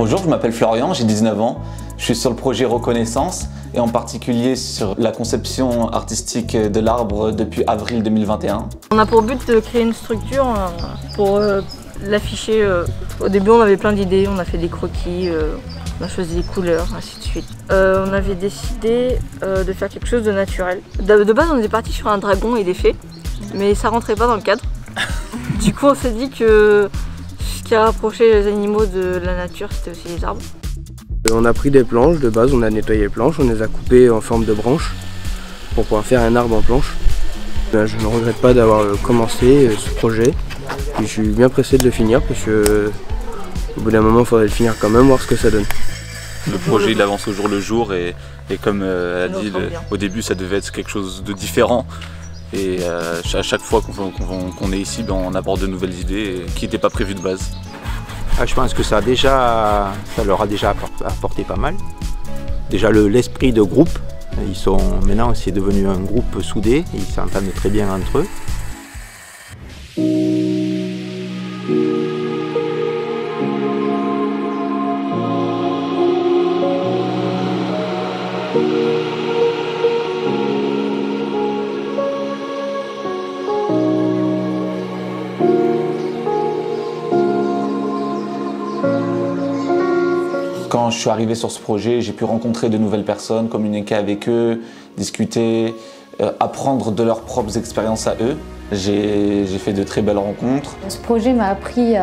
Bonjour, je m'appelle Florian, j'ai 19 ans. Je suis sur le projet Reconnaissance et en particulier sur la conception artistique de l'arbre depuis avril 2021. On a pour but de créer une structure pour l'afficher. Au début, on avait plein d'idées, on a fait des croquis, on a choisi des couleurs, ainsi de suite. On avait décidé de faire quelque chose de naturel. De base, on était parti sur un dragon et des fées, mais ça rentrait pas dans le cadre. Du coup, on s'est dit que ce qui a rapproché les animaux de la nature, c'était aussi les arbres. On a pris des planches, de base on a nettoyé les planches, on les a coupées en forme de branches pour pouvoir faire un arbre en planche. Je ne regrette pas d'avoir commencé ce projet et je suis bien pressé de le finir parce que au bout d'un moment il faudrait le finir quand même, voir ce que ça donne. Le projet il avance au jour le jour et comme elle a dit, au début ça devait être quelque chose de différent. Et à chaque fois qu'on est ici, on apporte de nouvelles idées qui n'étaient pas prévues de base. Je pense que ça leur a déjà apporté pas mal. Déjà l'esprit de groupe, maintenant c'est devenu un groupe soudé, ils s'entendent très bien entre eux. Quand je suis arrivé sur ce projet, j'ai pu rencontrer de nouvelles personnes, communiquer avec eux, discuter, apprendre de leurs propres expériences à eux. J'ai fait de très belles rencontres. Ce projet m'a appris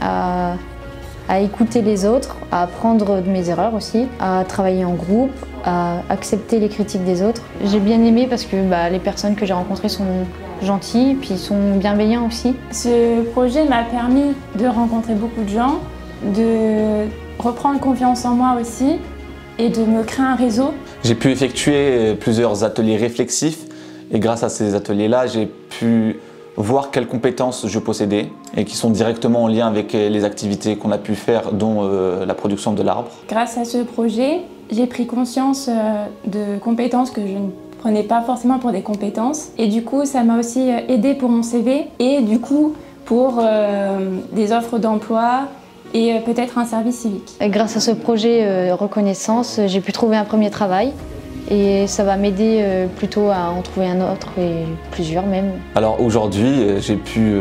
à écouter les autres, à apprendre de mes erreurs aussi, à travailler en groupe, à accepter les critiques des autres. J'ai bien aimé parce que les personnes que j'ai rencontrées sont gentilles, puis ils sont bienveillants aussi. Ce projet m'a permis de rencontrer beaucoup de gens, de reprendre confiance en moi aussi et de me créer un réseau. J'ai pu effectuer plusieurs ateliers réflexifs et grâce à ces ateliers-là, j'ai pu voir quelles compétences je possédais et qui sont directement en lien avec les activités qu'on a pu faire, dont la production de l'arbre. Grâce à ce projet, j'ai pris conscience de compétences que je ne prenais pas forcément pour des compétences et du coup ça m'a aussi aidé pour mon CV et du coup pour des offres d'emploi et peut-être un service civique. Grâce à ce projet Reconnaissance, j'ai pu trouver un premier travail et ça va m'aider plutôt à en trouver un autre et plusieurs même. Alors aujourd'hui, j'ai pu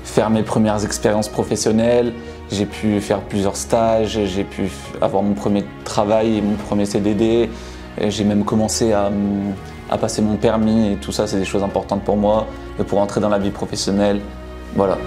faire mes premières expériences professionnelles, j'ai pu faire plusieurs stages, j'ai pu avoir mon premier travail et mon premier CDD, j'ai même commencé à passer mon permis et tout ça, c'est des choses importantes pour moi, pour entrer dans la vie professionnelle. Voilà.